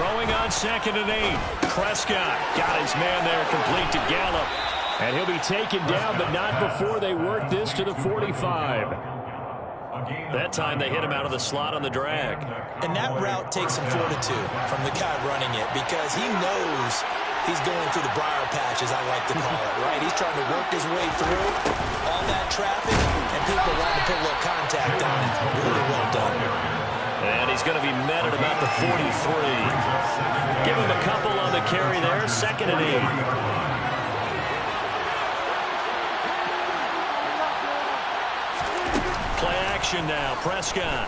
Throwing on 2nd and 8. Prescott got his man there complete to Gallup. And he'll be taken down, but not before they work this to the 45. That time they hit him out of the slot on the drag. And that route takes some fortitude from the guy running it because he knows he's going through the briar patch, as I like to call it, right? He's trying to work his way through all that traffic, and people want to put a little contact on it. Really well done. And he's going to be met at about the 43. Give him a couple on the carry there. 2nd and 8. Play action now. Prescott.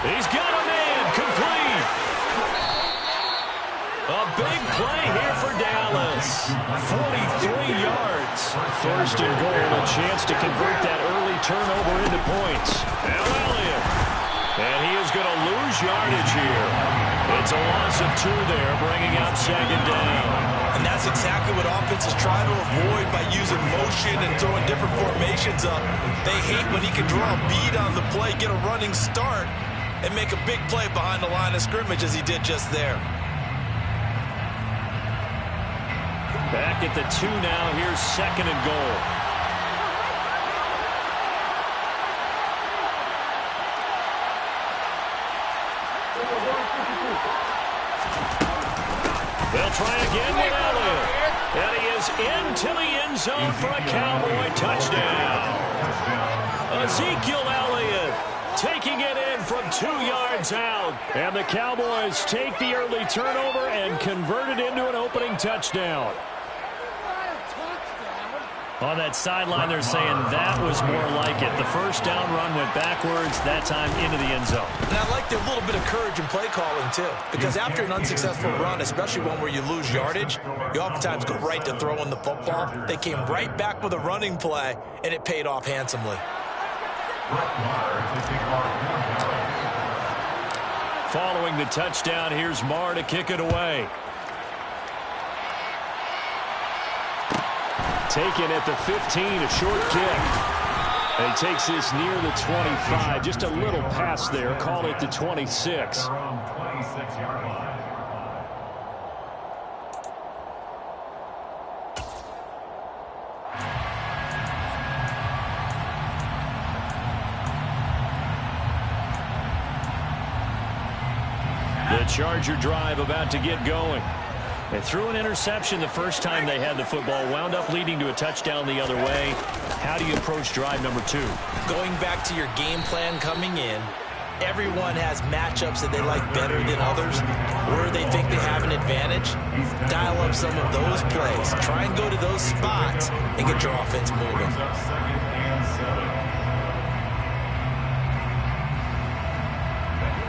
He's got a man complete. A big play here for Dallas. 43 yards. 1st and goal. A chance to convert that early turnover into points. Now Elliott. And he is going to lose yardage here. It's a loss of 2 there, bringing up 2nd down. And that's exactly what offenses try to avoid by using motion and throwing different formations up. They hate when he can draw a bead on the play, get a running start, and make a big play behind the line of scrimmage as he did just there. Back at the 2 now. Here's 2nd and goal. They'll try again with Elliott. And he is into the end zone for a Cowboy touchdown. Ezekiel Elliott taking it in from 2 yards out. And the Cowboys take the early turnover and convert it into an opening touchdown. On that sideline, they're saying that was more like it. The first down run went backwards, that time into the end zone. And I like their little bit of courage in play calling, too. Because after an unsuccessful run, especially one where you lose yardage, you oftentimes go right to throwing the football. They came right back with a running play, and it paid off handsomely. Following the touchdown, here's Marr to kick it away. Taken at the 15, a short kick. And he takes this near the 25. Just a little pass there. Call it the 26. The Charger drive about to get going. They threw an interception the first time they had the football, wound up leading to a touchdown the other way. How do you approach drive number 2? Going back to your game plan coming in, everyone has matchups that they like better than others, where they think they have an advantage. Dial up some of those plays. Try and go to those spots and get your offense moving.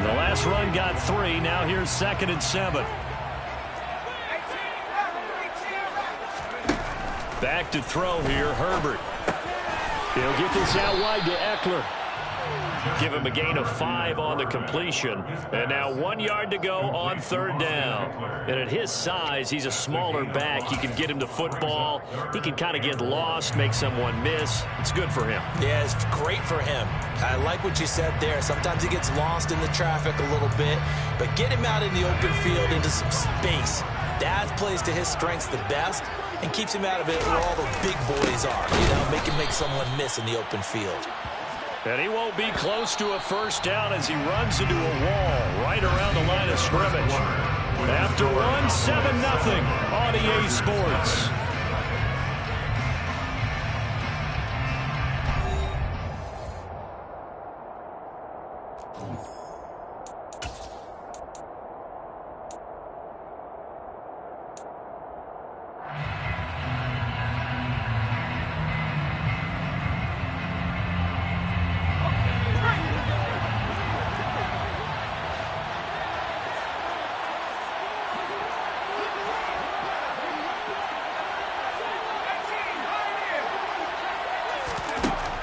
The last run got 3. Now here's 2nd and 7. Back to throw here, Herbert. He'll get this out wide to Eckler. Give him a gain of 5 on the completion. And now 1 yard to go on 3rd down. And at his size, he's a smaller back. You can get him the football. He can kind of get lost, make someone miss. It's good for him. Yeah, it's great for him. I like what you said there. Sometimes he gets lost in the traffic a little bit. But get him out in the open field into some space. That plays to his strengths the best and keeps him out of it where all the big boys are. You know, make someone miss in the open field. And he won't be close to a first down as he runs into a wall right around the line of scrimmage. After one, 7-0 on EA Sports.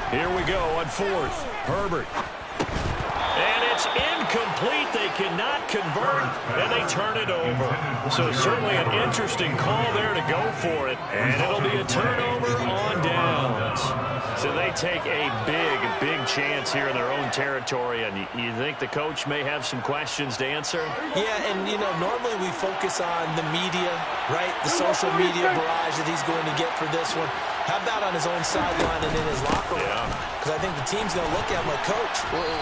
Here we go on 4th. Herbert. And it's incomplete. They cannot convert, and they turn it over. So certainly an interesting call there to go for it, and it'll be a turnover on downs. So they take a big chance here in their own territory, and you think the coach may have some questions to answer? Yeah, and, you know, normally we focus on the media, right? The social media barrage that he's going to get for this one. How about on his own sideline and in his locker room? Because I think the team's going to look at him like, Coach,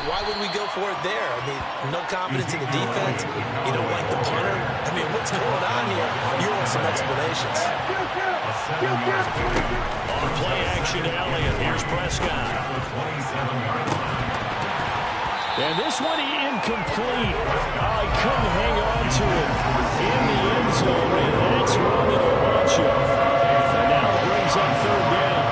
why would we go for it there? I mean, no confidence in the defense. You don't like the punter. I mean, what's going on here? You want some explanations. On play action, Elliott. Here's Prescott. And this one incomplete. Oh, he couldn't hang on to it in the end zone, and that's wrong in a bunch of. And now it brings up third down.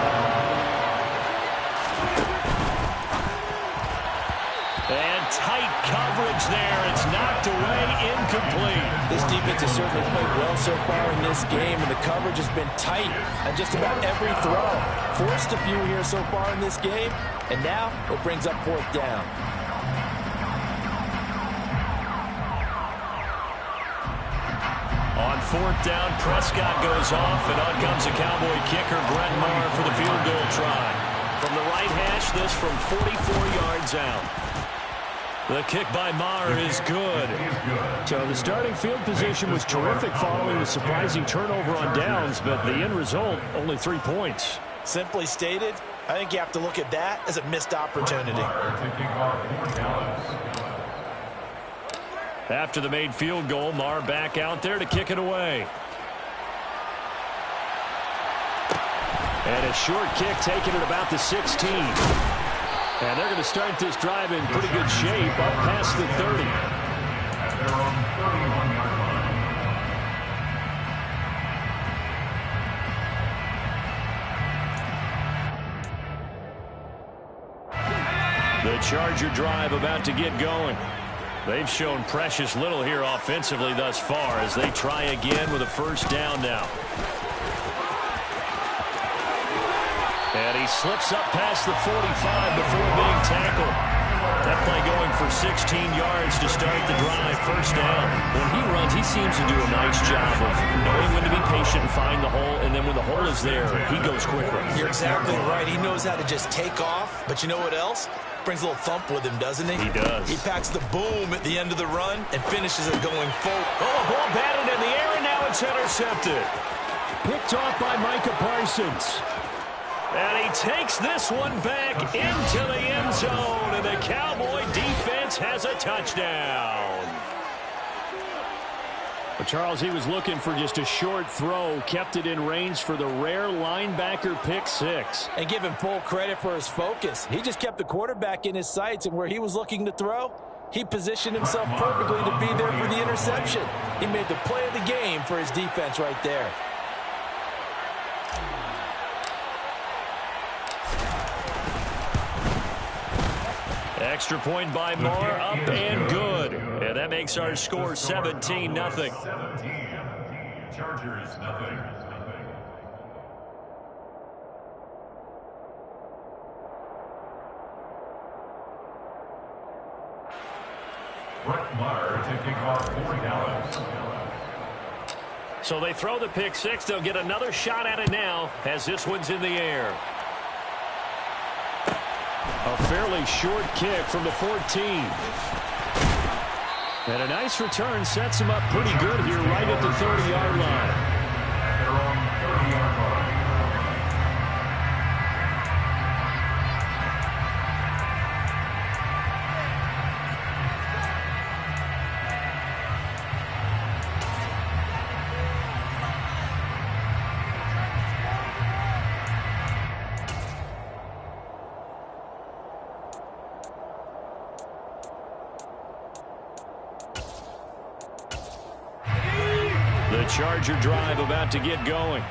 And tight coverage there. It's knocked away, incomplete. This defense has certainly played well so far in this game, and the coverage has been tight on just about every throw. Forced a few here so far in this game, and now it brings up fourth down. On fourth down, Prescott goes off, and on comes the Cowboy kicker, Brett Maher, for the field goal try. From the right hash, this from 44 yards out. The kick by Maher is good. So the starting field position was terrific following the surprising turnover on downs, but the end result, only 3 points. Simply stated, I think you have to look at that as a missed opportunity. After the made field goal, Maher back out there to kick it away. And a short kick taken at about the 16. And they're going to start this drive in pretty good shape up past the 30. The Charger drive about to get going. They've shown precious little here offensively thus far as they try again with a first down now. And he slips up past the 45 before being tackled. That play going for 16 yards to start the drive, first down. When he runs, he seems to do a nice job of knowing when to be patient and find the hole, and then when the hole is there, he goes quicker. You're exactly right. He knows how to just take off, but you know what else? Brings a little thump with him, doesn't he? He does. He packs the boom at the end of the run and finishes it going forward. Oh, ball batted in the air, and now it's intercepted. Picked off by Micah Parsons. And he takes this one back into the end zone, and the Cowboy defense has a touchdown. But Charles, he was looking for just a short throw, kept it in range for the rare linebacker pick six. And give him full credit for his focus. He just kept the quarterback in his sights, and where he was looking to throw, he positioned himself perfectly to be there for the interception. He made the play of the game for his defense right there. Extra point by Maher, up and good. And that makes our score 17-0. Chargers, nothing. Brett Maher taking off 40 dollars. So they throw the pick six. They'll get another shot at it now as this one's in the air. A fairly short kick from the 14. And a nice return sets him up pretty good here right at the 30-yard line. They're on 30-yard line. The Charger drive about to get going.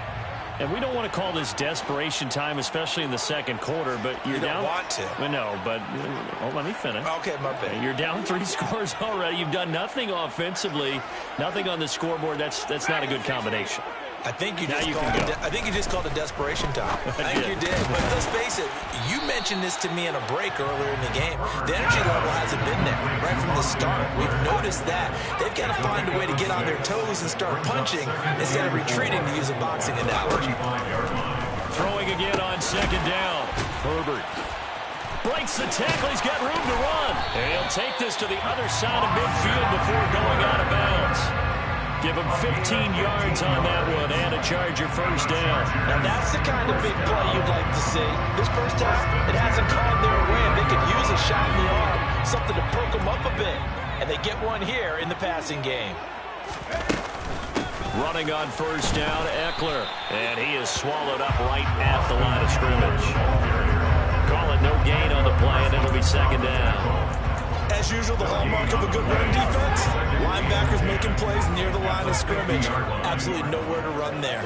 And we don't want to call this desperation time, especially in the second quarter, but you're down. You don't want to. Well, no, but let me finish. Okay, my bad. You're down 3 scores already. You've done nothing offensively, nothing on the scoreboard. That's not a good combination. I think you just called it desperation time. I think you did. But let's face it, you mentioned this to me in a break earlier in the game. The energy level hasn't been there right from the start. We've no notice that. They've got to find a way to get on their toes and start punching instead of retreating, to use a boxing analogy. Throwing again on second down. Herbert breaks the tackle. He's got room to run. And he'll take this to the other side of midfield before going out of bounds. Give him 15 yards on that one and a Charger first down. Now that's the kind of big play you'd like to see. This first half, it hasn't gone their way, and they could use a shot in the arm, something to perk them up a bit. And they get one here in the passing game. Running on first down, Eckler. And he is swallowed up right at the line of scrimmage. Call it no gain on the play, and it'll be second down. As usual, the hallmark of a good run defense, linebackers making plays near the line of scrimmage. Absolutely nowhere to run there.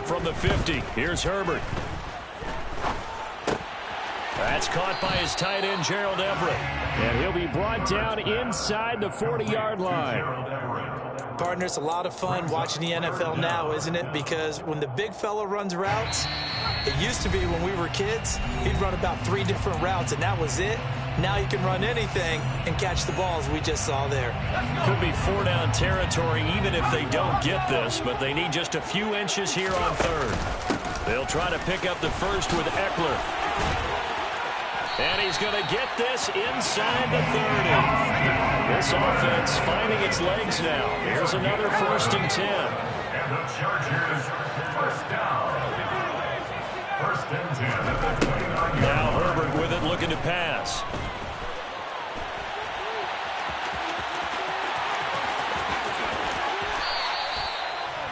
From the 50, here's Herbert. That's caught by his tight end, Gerald Everett. And he'll be brought down inside the 40-yard line. Partner, it's a lot of fun watching the NFL now, isn't it? Because when the big fella runs routes, it used to be when we were kids, he'd run about 3 different routes, and that was it. Now he can run anything and catch the balls we just saw there. Could be 4-down territory even if they don't get this, but they need just a few inches here on third. They'll try to pick up the first with Eckler. And he's going to get this inside the 30. This offense finding its legs now. Here's another 1st and 10. And the Chargers first down. 1st and 10 at the 29-yard. Now Herbert with it, looking to pass.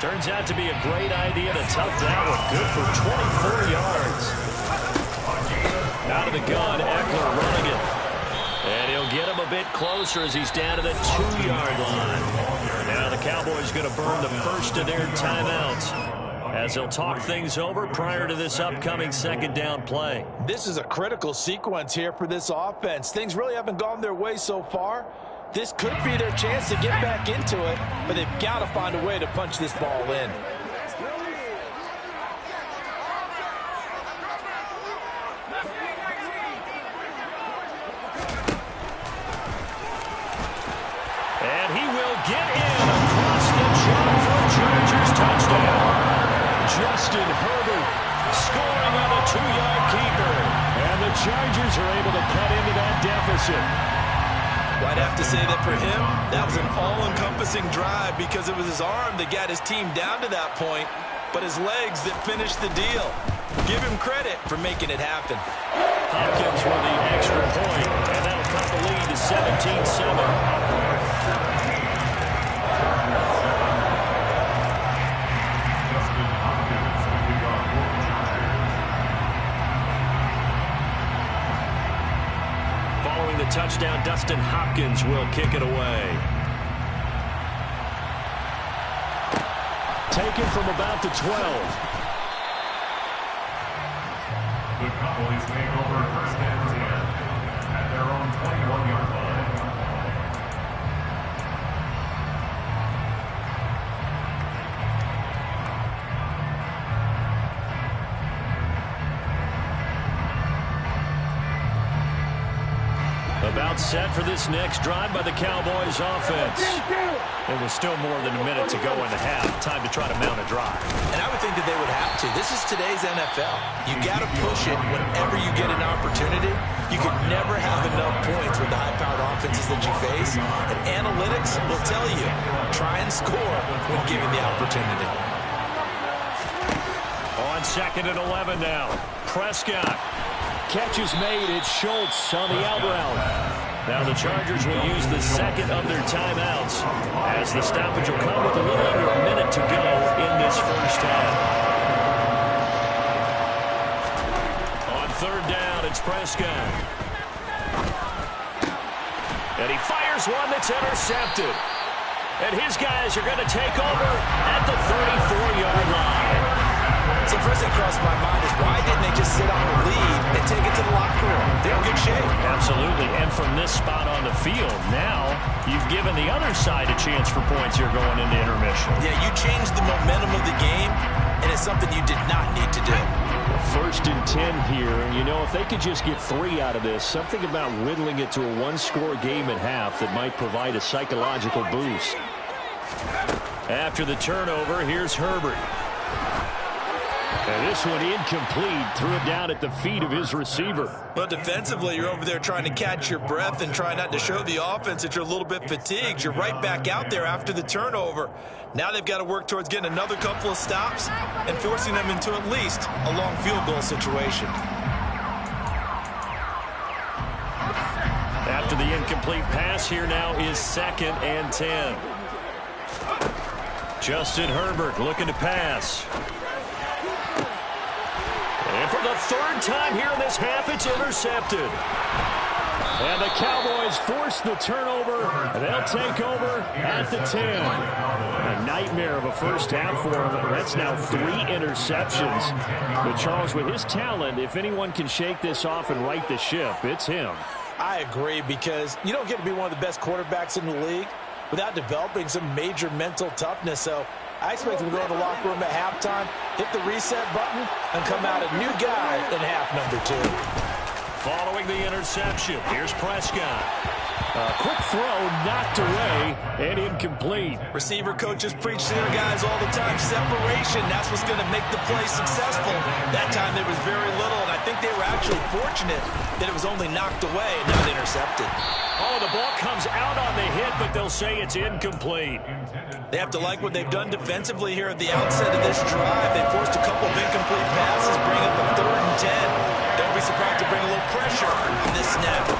Turns out to be a great idea to tuck that one. Good for 24 yards. Out of the gun, Eckler running it. And he'll get him a bit closer as he's down to the 2-yard line. Now the Cowboys going to burn the first of their timeouts as they'll talk things over prior to this upcoming second down play. This is a critical sequence here for this offense. Things really haven't gone their way so far. This could be their chance to get back into it, but they've got to find a way to punch this ball in. And he will get in across the chalk for a Chargers touchdown. Justin Herbert scoring on a 2-yard keeper. And the Chargers are able to cut into that deficit. Well, I'd have to say that for him, that was an all-encompassing drive because it was his arm that got his team down to that point, but his legs that finished the deal. Give him credit for making it happen. Hopkins with the extra point, and that'll cut the lead to 17-7. Touchdown, Dustin Hopkins will kick it away. Taken from about the 12. The Cowboys take over 1st and 10 at their own 21-yard line. About set for this next drive by the Cowboys offense. It was still more than a minute to go in the half. Time to try to mount a drive. And I would think that they would have to. This is today's NFL. You got to push it whenever you get an opportunity. You can never have enough points with the high-powered offenses that you face. And analytics will tell you, try and score when given the opportunity. On 2nd and 11 now. Prescott. Catch is made. It's Schultz on the out route. Now the Chargers will use the second of their timeouts as the stoppage will come with a little under a minute to go in this first half. On 3rd down, it's Prescott. And he fires one that's intercepted. And his guys are going to take over at the 34-yard line. So first thing crossed my mind is why didn't they just sit on the lead and take it to the locker room? They're in good shape. Absolutely. And from this spot on the field, now you've given the other side a chance for points here going into intermission. Yeah, you changed the momentum of the game, and it's something you did not need to do. 1st and 10 here. And, you know, if they could just get 3 out of this, something about whittling it to a 1-score game at half that might provide a psychological boost. After the turnover, here's Herbert. And this one incomplete. Threw it down at the feet of his receiver. But defensively, you're over there trying to catch your breath and try not to show the offense that you're a little bit fatigued. You're right back out there after the turnover. Now they've got to work towards getting another couple of stops and forcing them into at least a long field goal situation. After the incomplete pass, here now is 2nd and 10. Justin Herbert looking to pass. And for the 3rd time here in this half, it's intercepted. And the Cowboys force the turnover. They'll take over at the 10. A nightmare of a first half for them. That's now 3 interceptions. But Charles, with his talent, if anyone can shake this off and right the ship, it's him. I agree, because you don't get to be one of the best quarterbacks in the league without developing some major mental toughness. So I expect him to go in the locker room at halftime, hit the reset button, and come out a new guy in half number 2. Following the interception, here's Prescott. A quick throw knocked away and incomplete. Receiver coaches preach to their guys all the time. Separation, that's what's going to make the play successful. That time there was very little, and I think they were actually fortunate that it was only knocked away and not intercepted. Oh, the ball comes out on the hit, but they'll say it's incomplete. They have to like what they've done defensively here at the outset of this drive. They forced a couple of incomplete passes, bring up a 3rd and 10. Don't be surprised to bring a little pressure on this snap.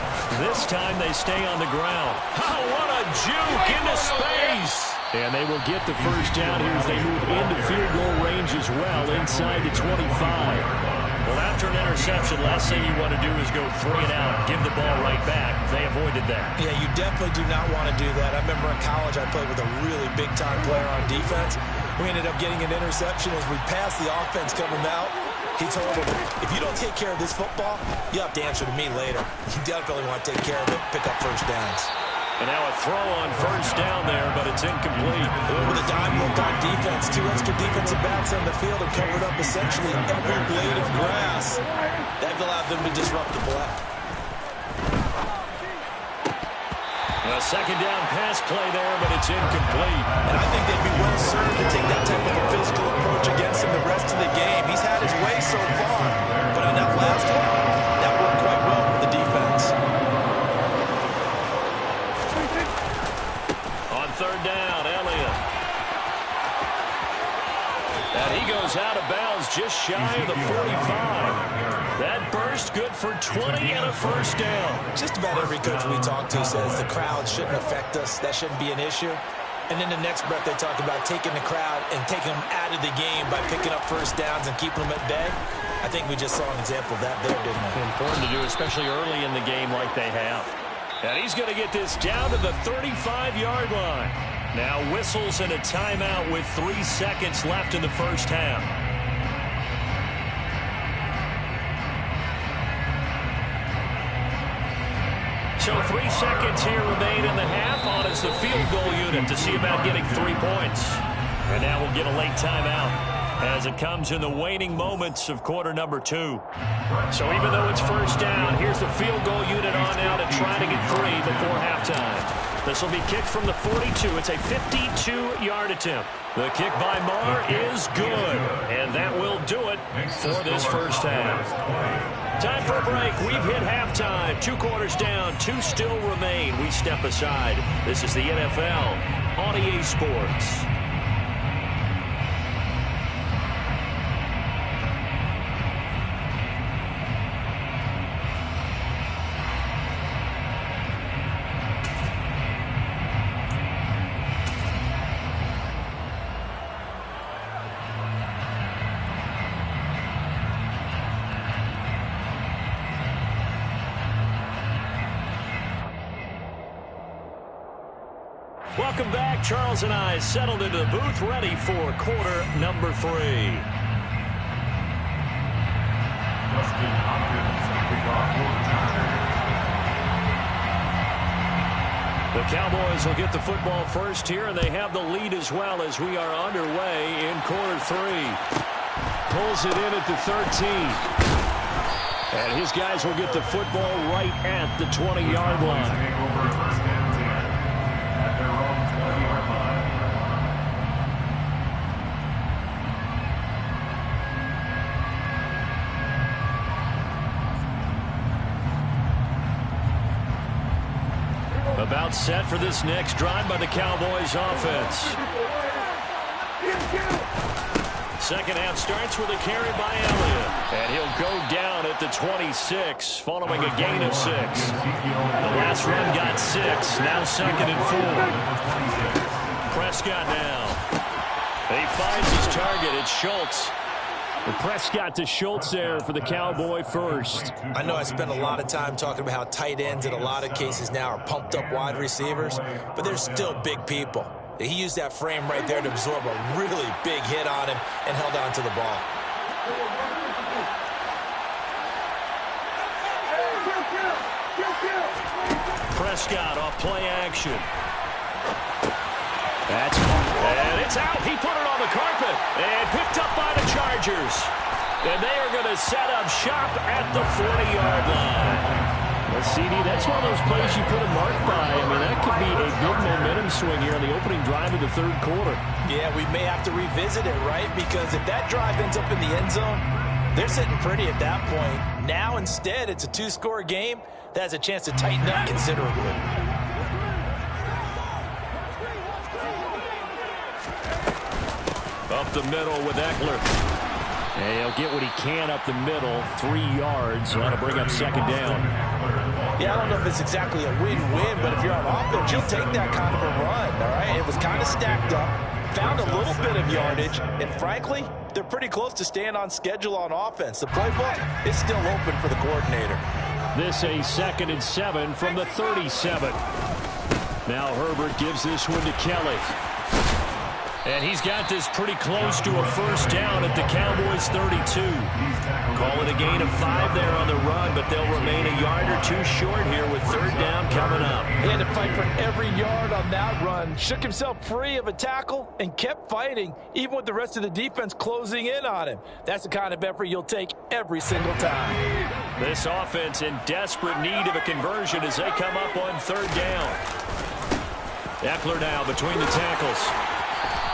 This time they stay on the ground. Oh, what a juke into space. And they will get the first down here as they move into field goal range as well, inside the 25. Well, after an interception, last thing you want to do is go 3 and out, give the ball right back. They avoided that. Yeah, you definitely do not want to do that. I remember in college I played with a really big-time player on defense. We ended up getting an interception as we passed the offense coming out. He told him, if you don't take care of this football, you have to answer to me later. You definitely want to take care of it, pick up first downs. And now a throw on first down there, but it's incomplete. With a dime look on defense, 2 extra defensive backs on the field have covered up essentially every blade of grass. That allowed them to disrupt the play. A 2nd down pass play there, but it's incomplete. And I think they'd be well served to take that type of a physical approach against him the rest of the game. He's had his way so far, but on that last one, that worked quite well for the defense. On 3rd down, Elliott. And he goes out of bounds just shy of the 45. That burst good for 20 and a first down. Just about every coach we talk to says the crowd shouldn't affect us. That shouldn't be an issue. And in the next breath, they talk about taking the crowd and taking them out of the game by picking up first downs and keeping them at bay. I think we just saw an example of that there, didn't we? Important to do, especially early in the game like they have. And he's going to get this down to the 35-yard line. Now whistles and a timeout with 3 seconds left in the first half. So 3 seconds here remain in the half. On is the field goal unit to see about getting 3 points. And now we'll get a late timeout as it comes in the waning moments of quarter number 2. So even though it's first down, here's the field goal unit on out and trying to get 3 before halftime. This will be kicked from the 42. It's a 52-yard attempt. The kick by Marr is good, and that will do it for this first half. Time for a break. We've hit halftime. 2 quarters down, 2 still remain. We step aside. This is the NFL on EA Sports. Welcome back. Charles and I settled into the booth, ready for quarter number 3. The Cowboys will get the football first here, and they have the lead as well as we are underway in quarter 3. pulls it in at the 13. And his guys will get the football right at the 20-yard line. Take over first and 10 at their own 20-yard line. About set for this next drive by the Cowboys offense. Second half starts with a carry by Elliott. And he'll go down at the 26 following a gain of 6. The last run got 6. Now second and 4. Prescott now. He finds his target. It's Schultz. And Prescott to Schultz there for the Cowboy first. I know I spent a lot of time talking about how tight ends in a lot of cases now are pumped up wide receivers, but they're still big people. He used that frame right there to absorb a really big hit on him and held on to the ball. Prescott off play action. And it's out. He put it on the carpet and picked up by the Chargers. And they are going to set up shop at the 40-yard line. Well, CD, that's one of those plays you put a mark by. I mean, that could be a good momentum swing here on the opening drive of the third quarter. Yeah, we may have to revisit it, right? Because if that drive ends up in the end zone, they're sitting pretty at that point. Now, instead, it's a two-score game that has a chance to tighten up considerably. Up the middle with Eckler. And he'll get what he can up the middle. 3 yards. That'll bring up second down. Yeah, I don't know if it's exactly a win-win, but if you're on offense, you'll take that kind of a run, all right? It was kind of stacked up, found a little bit of yardage, and frankly, they're pretty close to staying on schedule on offense. The playbook is still open for the coordinator. This a 2nd and 7 from the 37. Now Herbert gives this one to Kelly. And he's got this pretty close to a first down at the Cowboys' 32. Call it a gain of 5 there on the run, but they'll remain a yard or 2 short here with third down coming up. He had to fight for every yard on that run, shook himself free of a tackle, and kept fighting, even with the rest of the defense closing in on him. That's the kind of effort you'll take every single time. This offense in desperate need of a conversion as they come up on third down. Eckler now between the tackles.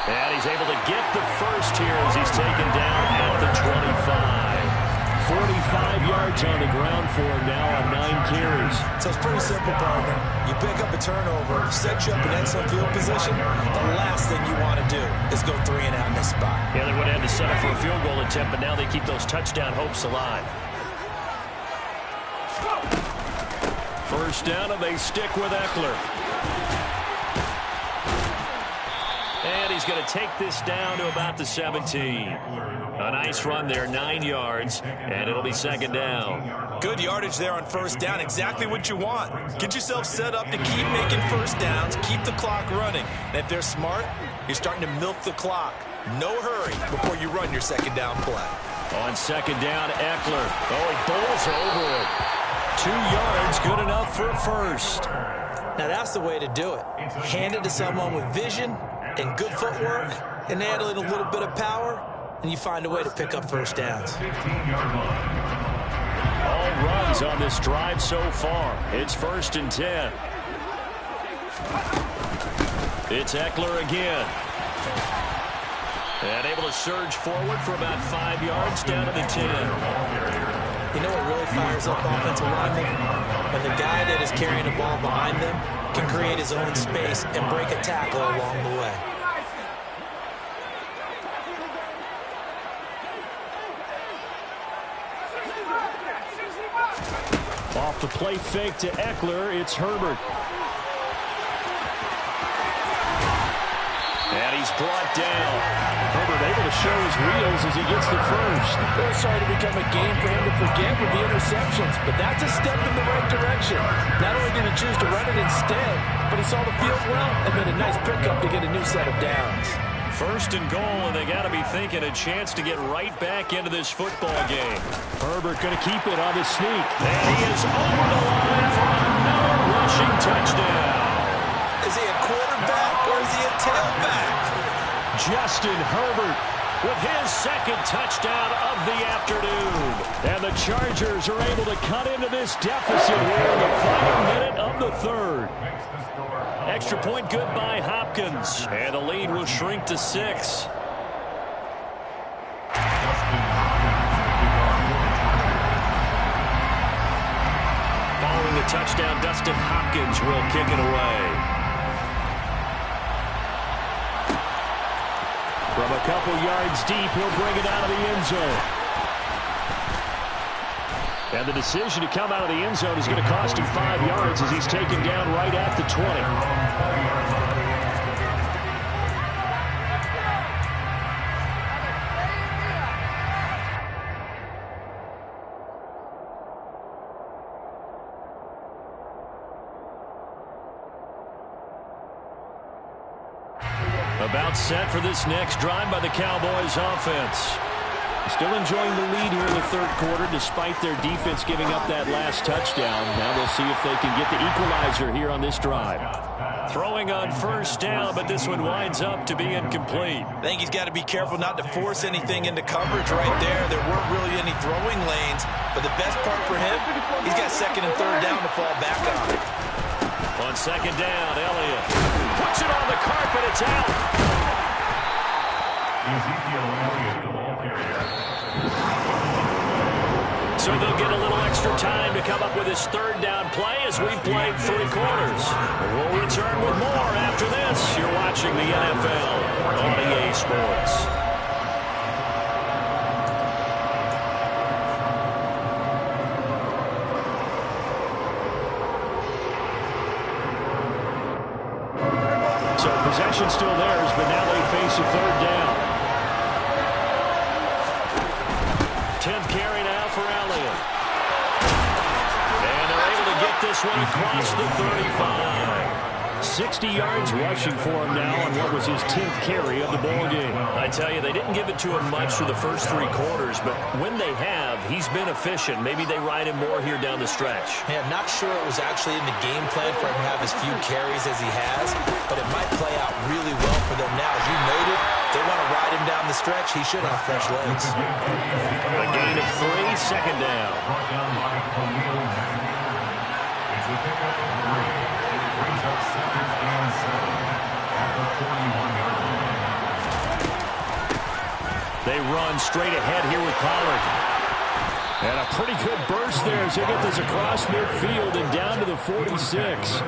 And he's able to get the first here as he's taken down at the 25. 45 yards on the ground for him now on 9 carries. So it's pretty simple, partner. You pick up a turnover, set you up in excellent field position. The last thing you want to do is go 3 and out in this spot. Yeah, they would have had to set up for a field goal attempt, but now they keep those touchdown hopes alive. First down, and they stick with Eckler. And he's going to take this down to about the 17. A nice run there, 9 yards, and it'll be second down. Good yardage there on first down, exactly what you want. Get yourself set up to keep making first downs, keep the clock running. And if they're smart, you're starting to milk the clock. No hurry before you run your second down play. On second down, Eckler. Oh, he bowls over it. 2 yards, good enough for a first. Now that's the way to do it. Hand it to someone with vision and good footwork, and add a little bit of power, and you find a way to pick up first downs. All runs on this drive so far. It's 1st and 10. It's Eckler again. And able to surge forward for about 5 yards down to the 10. You know what really fires up offensive linemen? When the guy that is carrying the ball behind them can create his own space and break a tackle along the way. Off the play fake to Eckler, it's Herbert. And he's brought down. Herbert able to show his wheels as he gets the first. They're starting to become a game for him to forget with the interceptions, but that's a step in the right direction. Not only did he choose to run it instead, but he saw the field well and made a nice pickup to get a new set of downs. 1st and goal, and they got to be thinking a chance to get right back into this football game. Herbert going to keep it on his sneak. And he is over the line for another rushing touchdown. Is he a quarterback or is he a tailback? Justin Herbert with his second touchdown of the afternoon. And the Chargers are able to cut into this deficit here in the final minute of the third. Extra point good by Hopkins. And the lead will shrink to 6. Following the touchdown, Dustin Hopkins will kick it away. From a couple yards deep, he'll bring it out of the end zone. And the decision to come out of the end zone is going to cost him 5 yards as he's taken down right at the 20. About set for this next drive by the Cowboys offense. Still enjoying the lead here in the third quarter despite their defense giving up that last touchdown. Now they'll see if they can get the equalizer here on this drive. Throwing on first down, but this one winds up to be incomplete. I think he's got to be careful not to force anything into coverage right there. There weren't really any throwing lanes, but the best part for him, he's got second and third down to fall back on. On second down, Elliott puts it on the carpet. It's out. Ezekiel Elliott, the ball carrier. So they'll get a little extra time to come up with his third down play as we've played 3 quarters. We'll return with more after this. You're watching the NFL on EA Sports. So possession still theirs, but now they face a third down. 10th carry now for Elliott. And they're able to get this one across the 35. 60 yards rushing for him now on what was his 10th carry of the ballgame. I tell you, they didn't give it to him much for the first 3 quarters, but when they have, he's been efficient. Maybe they ride him more here down the stretch. Yeah, not sure it was actually in the game plan for him to have as few carries as he has, but it might play out really well for them now. As you noted, they want to ride him down the stretch. He should have fresh legs. A gain of 3, second down. Brought down by Khalil Mack. It's a pickup of 3. Brings up 2nd and 7 at the 41-yard line. They run straight ahead here with Pollard. And a pretty good burst there as they get this across midfield and down to the 46.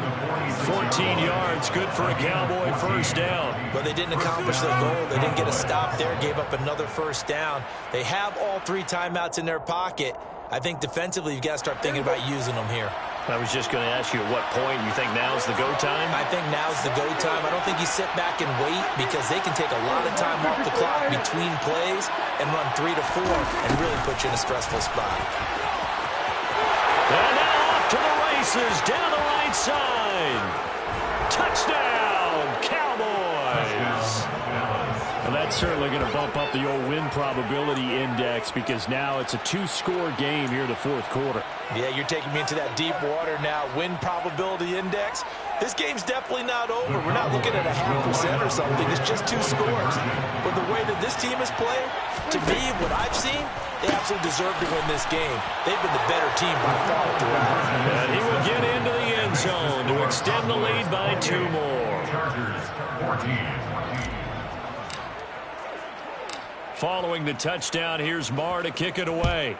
14 yards, good for a Cowboy first down. But they didn't accomplish their goal. They didn't get a stop there, gave up another first down. They have all 3 timeouts in their pocket. I think defensively you've got to start thinking about using them here. I was just going to ask you at what point you think now's the go time? I think now's the go time. I don't think you sit back and wait because they can take a lot of time off the clock between plays and run 3 to 4 and really put you in a stressful spot. And now off to the races down the right side. Touchdown, Cowboys. And that's certainly going to bump up the old win probability index because now it's a 2-score game here in the fourth quarter. Yeah, you're taking me into that deep water now. Win probability index. This game's definitely not over. We're not looking at a 0.5% or something. It's just 2 scores. But the way that this team has played, to me, what I've seen, they absolutely deserve to win this game. They've been the better team by far throughout. And he will get into the end zone to extend the lead by 2 more. Chargers 14. Following the touchdown, here's Marr to kick it away.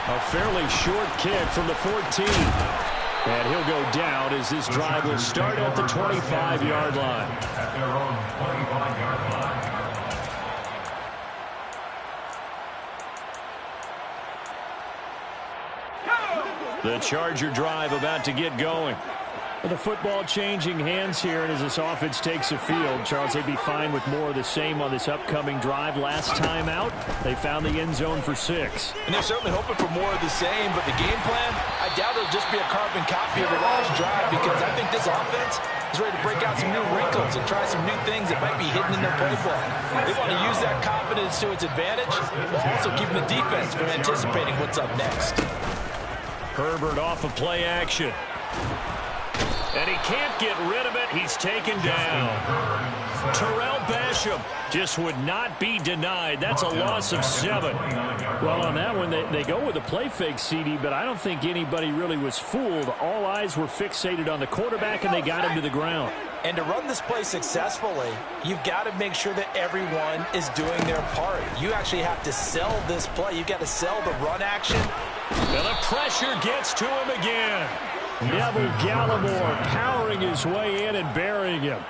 A fairly short kick from the 14. And he'll go down as this drive will start at the 25-yard line. At their own 25-yard line. The Charger drive about to get going. With the football changing hands here, and as this offense takes the field, Charles, they'd be fine with more of the same on this upcoming drive. Last time out, they found the end zone for 6. And they're certainly hoping for more of the same, but the game plan, I doubt it'll just be a carbon copy of the last drive because I think this offense is ready to break out some new wrinkles and try some new things that might be hidden in their playbook. They want to use that confidence to its advantage while also keeping the defense from anticipating what's up next. Herbert off of play action. And he can't get rid of it. He's taken down. Terrell Basham just would not be denied. That's a loss of 7. Well, on that one, they go with a play fake, CD, but I don't think anybody really was fooled. All eyes were fixated on the quarterback, and they got him to the ground. And to run this play successfully, you've got to make sure that everyone is doing their part. You actually have to sell this play. You've got to sell the run action. And the pressure gets to him again. Neville Gallimore powering his way in and burying him.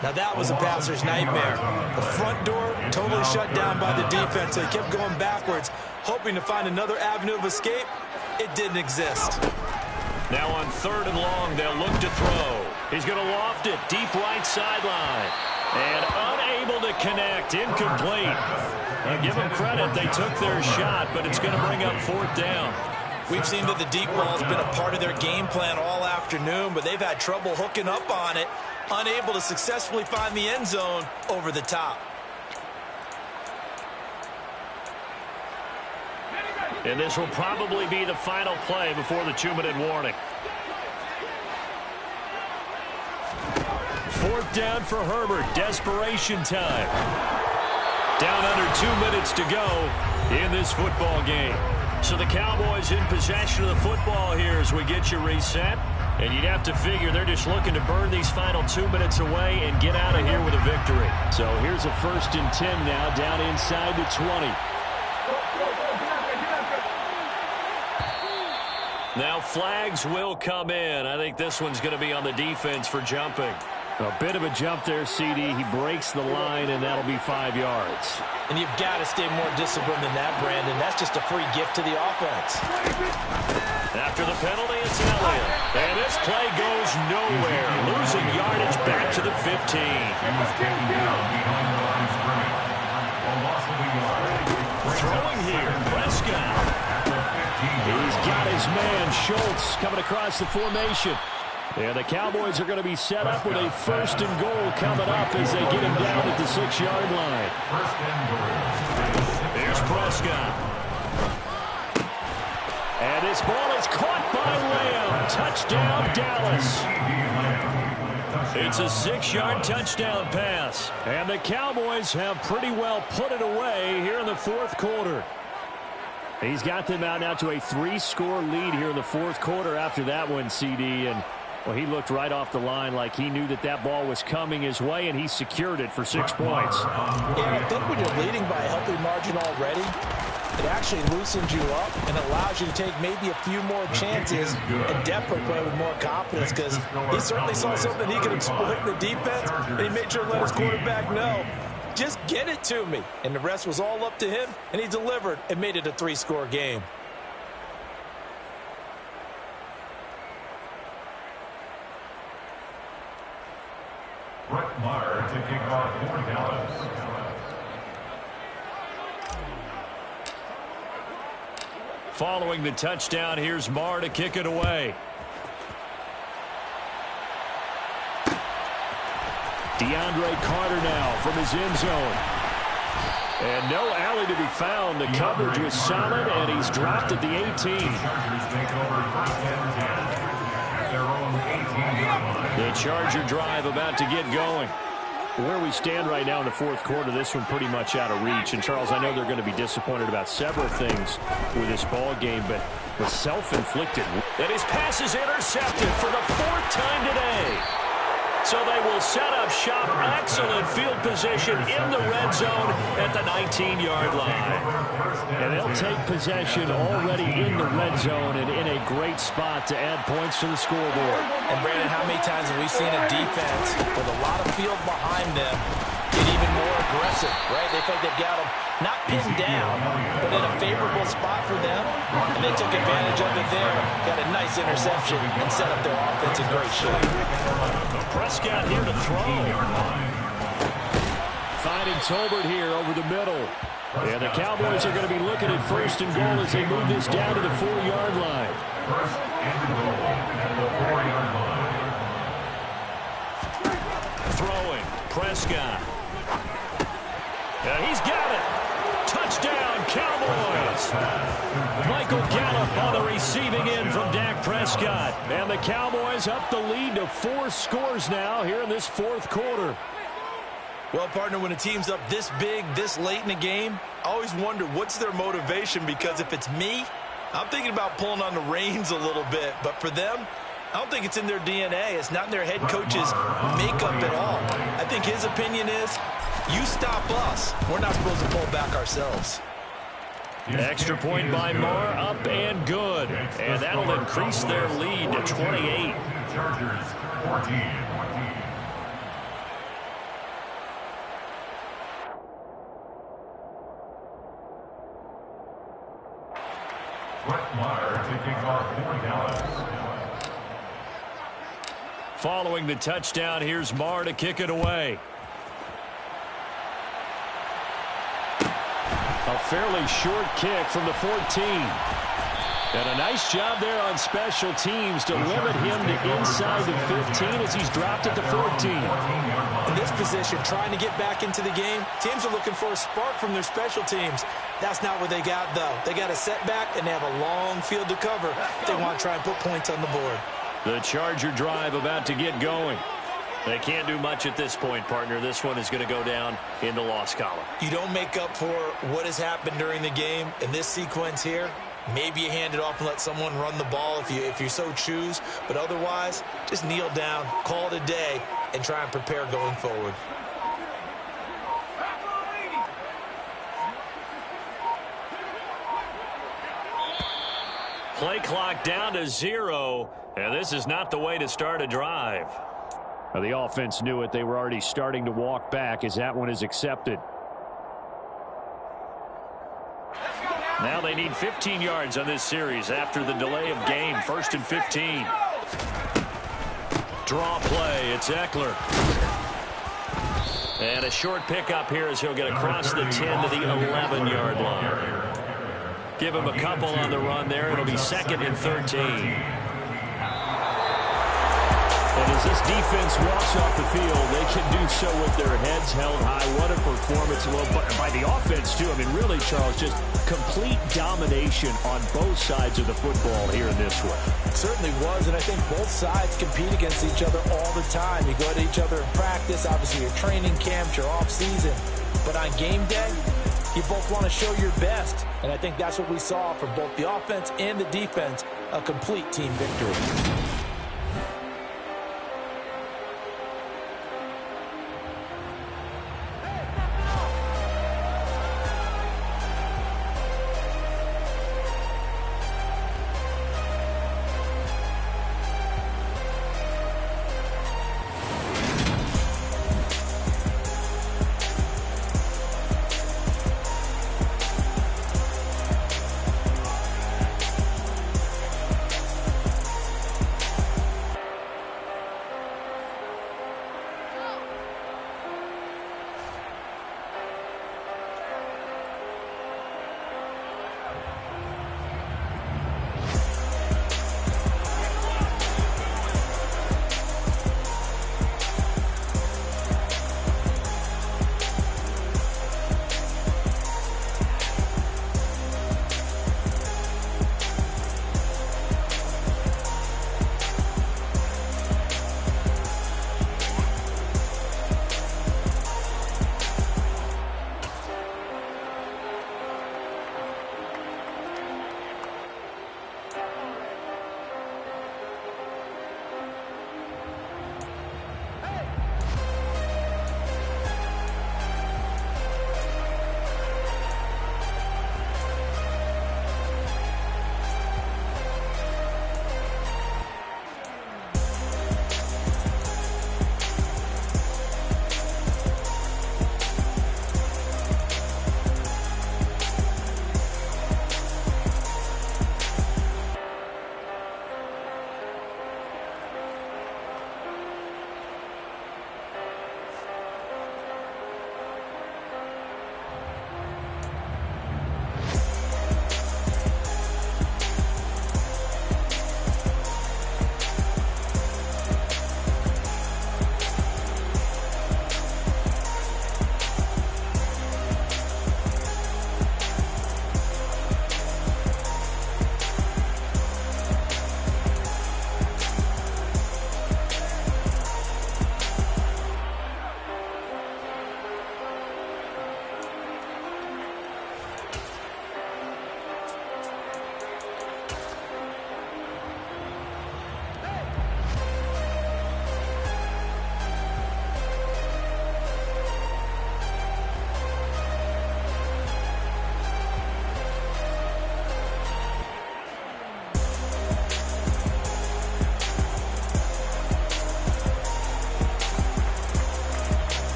Now that was a passer's nightmare. The front door totally shut down by the defense. So he kept going backwards, hoping to find another avenue of escape. It didn't exist. Now on 3rd and long, they'll look to throw. He's going to loft it deep right sideline. And unable to connect, incomplete. Now give them credit, they took their shot, but it's going to bring up 4th down. We've seen that the deep ball has been a part of their game plan all afternoon, but they've had trouble hooking up on it, unable to successfully find the end zone over the top. And this will probably be the final play before the 2-minute warning. 4th down for Herbert. Desperation time. Down under 2 minutes to go in this football game. So the Cowboys in possession of the football here as we get you reset. And you'd have to figure they're just looking to burn these final 2 minutes away and get out of here with a victory. So here's a 1st and 10 now, down inside the 20. Now flags will come in. I think this one's going to be on the defense for jumping. A bit of a jump there, CD. He breaks the line, and that'll be 5 yards. And you've got to stay more disciplined than that, Brandon. That's just a free gift to the offense. After the penalty, it's Elliott. And this play goes nowhere. Losing yardage back to the 15. Throwing here, Prescott. He's got his man, Schultz, coming across the formation. And the Cowboys are going to be set up with a 1st and goal coming up as they get him down at the 6-yard line. Here's Prescott. And this ball is caught by Lamb. Touchdown, Dallas. It's a 6-yard touchdown pass. And the Cowboys have pretty well put it away here in the 4th quarter. He's got them out now to a 3-score lead here in the 4th quarter after that one, CD. And well, he looked right off the line like he knew that that ball was coming his way, and he secured it for 6 points. Yeah, I think when you're leading by a healthy margin already, it actually loosens you up and allows you to take maybe a few more chances and definitely play with more confidence because he certainly saw something he could exploit in the defense, and he made sure to let his quarterback know, just get it to me. And the rest was all up to him, and he delivered and made it a 3-score game. Brett Maher to kick off for Dallas. Following the touchdown, here's Maher to kick it away. DeAndre Carter now from his end zone. And no alley to be found. The coverage was solid, and he's dropped at the 18. Chargers take over 1st and 10 at their own 18-yard line. The Charger drive about to get going. Where we stand right now in the 4th quarter, this one pretty much out of reach. And, Charles, I know they're going to be disappointed about several things with this ball game, but was self-inflicted. And his pass is intercepted for the 4th time today. So they will set up shop. Excellent field position in the red zone at the 19-yard line. And they'll take possession already in the red zone and in a great spot to add points to the scoreboard. And, Brandon, how many times have we seen a defense with a lot of field behind them get even more aggressive, right? They think they've got them not pinned down, but in a favorable spot for them, and they took advantage of it there, got a nice interception, and set up their offense in great shape. Prescott here to throw. Finding Tolbert here over the middle. And the Cowboys are going to be looking at 1st and goal as they move this down to the 4-yard line. 1st and goal at the 4-yard line. Throwing. Prescott. He's got it. Touchdown, Cowboys. Michael Gallup on the receiving end from Dak Prescott. And the Cowboys up the lead to 4 scores now here in this fourth quarter. Well, partner, when a team's up this big, this late in the game, I always wonder what's their motivation, because if it's me, I'm thinking about pulling on the reins a little bit. But for them, I don't think it's in their DNA. It's not in their head coach's makeup at all. I think his opinion is, you stop us. We're not supposed to pull back ourselves. Extra point by Marr, up and good. And that'll increase their lead to 28. Chargers 14. Brett Maher to kick off for Dallas. Following the touchdown, here's Marr to kick it away. A fairly short kick from the 14. And a nice job there on special teams to limit him to inside the 15 as he's dropped it to 14. In this position, trying to get back into the game, teams are looking for a spark from their special teams. That's not what they got, though. They got a setback, and they have a long field to cover if they want to try and put points on the board. The Charger drive about to get going. They can't do much at this point, partner. This one is going to go down in the loss column. You don't make up for what has happened during the game in this sequence here. Maybe you hand it off and let someone run the ball if you so choose. But otherwise, just kneel down, call it a day, and try and prepare going forward. Play clock down to 0, and this is not the way to start a drive. Well, the offense knew it. They were already starting to walk back as that one is accepted. Now they need 15 yards on this series after the delay of game. 1st and 15. Draw play. It's Eckler. And a short pickup here as he'll get across the 10 to the 11-yard line. Give him a couple on the run there. It'll be 2nd and 13. And as this defense walks off the field, they can do so with their heads held high. What a performance. Well, by the offense, too. I mean, really, Charles, just complete domination on both sides of the football here in this one. It certainly was, and I think both sides compete against each other all the time. You go at each other in practice, obviously your training camps, your off-season. But on game day, you both want to show your best. And I think that's what we saw from both the offense and the defense, a complete team victory.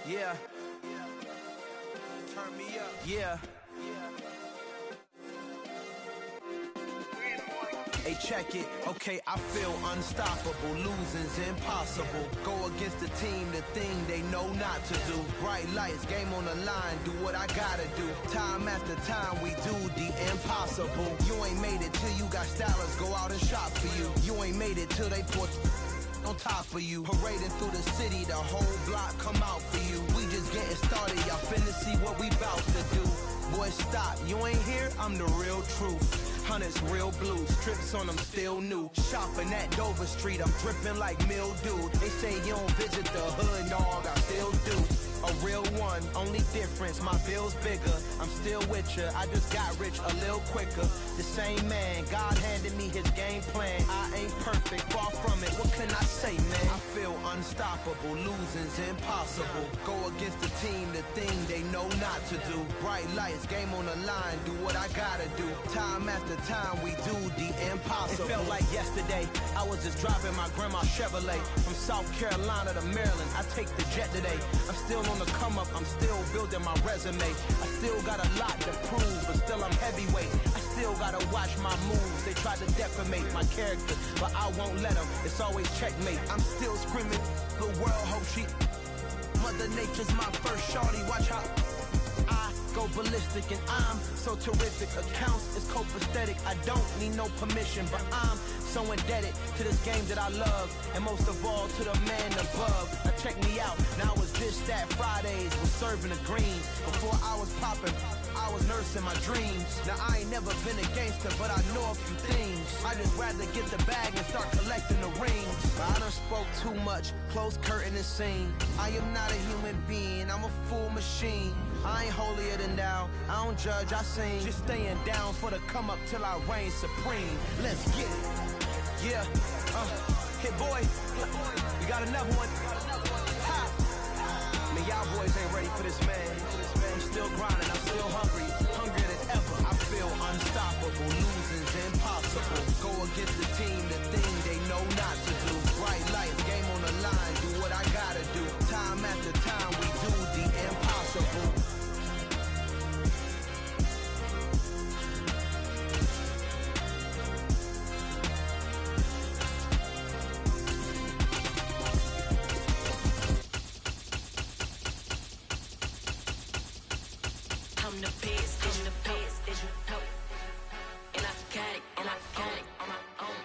Yeah. Turn me up. Yeah. Hey, check it. Okay, I feel unstoppable. Losing's impossible. Go against the team, the thing they know not to do. Bright lights, game on the line. Do what I gotta do. Time after time, we do the impossible. You ain't made it till you got stylers go out and shop for you. You ain't made it till they put on top of you. Parading through the city, the whole block come out for you. We just getting started, y'all finna see what we bout to do. Boy, stop, you ain't here, I'm the real truth. Hunters, real blue, strips on them still new. Shopping at Dover Street, I'm dripping like mildew. They say you don't visit the hood, dog, I still do. A real one, only difference, my bill's bigger. I'm still with ya, I just got rich a little quicker. The same man, God handed me his game plan. I ain't perfect, far from it, what can I say, man? I feel unstoppable, losing's impossible. Go against the team, the thing they know not to do. Bright lights, game on the line, do what I gotta do. Time after time, we do the impossible. It felt like yesterday, I was just driving my grandma's Chevrolet. From South Carolina to Maryland, I take the jet today. I'm still on the come up, I'm still building my resume. I still got a lot to prove, but still I'm heavyweight. I still gotta watch my moves. They try to defamate my character, but I won't let them. It's always checkmate. I'm still screaming, the world hope she. Mother Nature's my first shorty, watch how I go ballistic and I'm so terrific. Accounts is copacetic, I don't need no permission, but I'm so indebted to this game that I love, and most of all to the man above. Now check me out, now it's just that Fridays was serving the greens. Before I was popping, I was nursing my dreams. Now I ain't never been a gangster, but I know a few things. I just rather get the bag and start collecting the rings. But I done spoke too much, close curtain and scene. I am not a human being, I'm a full machine. I ain't holier than thou, I don't judge, I sing. Just staying down for the come up till I reign supreme. Let's get it. Yeah, hit boy, we got another one. Ha! Man, y'all boys ain't ready for this, man. I'm still grinding, I'm still hungry, hungrier than ever. I feel unstoppable, losing's impossible. Go against the team, the thing they know not to do. Bright lights, game on the line, do what I gotta do. Time after time, we do the impossible. I'm the best, I'm the best, as you know. And I got it, and I own it on my own.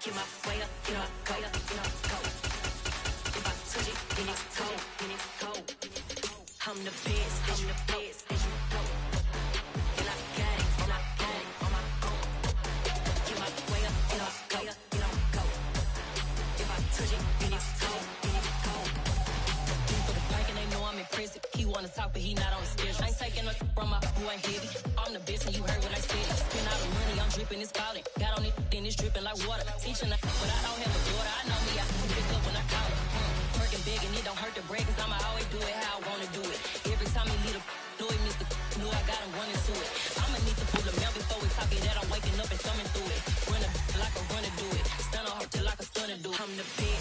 Get my way up, get up, go, go. If I touch it, then it's cold, then it's cold. I'm the best, as you know. And I got it, and I own it on my own. Get my way up, get up, go. If I touch it, then it's cold, then it's cold. For the bank and they know I'm impressive. He wanna talk, but he not on the schedule. I ain't taking no from my boy heavy. I'm the best and you heard what I said. Spend all the money, I'm dripping, it's falling. Got on it, then it's dripping like water. Teaching her, but I don't have a daughter. I know me, I can pick up when I call her. Working big and it don't hurt the break, cause I'ma always do it how I wanna do it. Every time he lead a know it, Mr. Know I got him running to it. I'ma need to pull him out before we talking that I'm waking up and thumbing through it. Run a like a runner do it. Stun on her till like a stunner do it. I'm the best.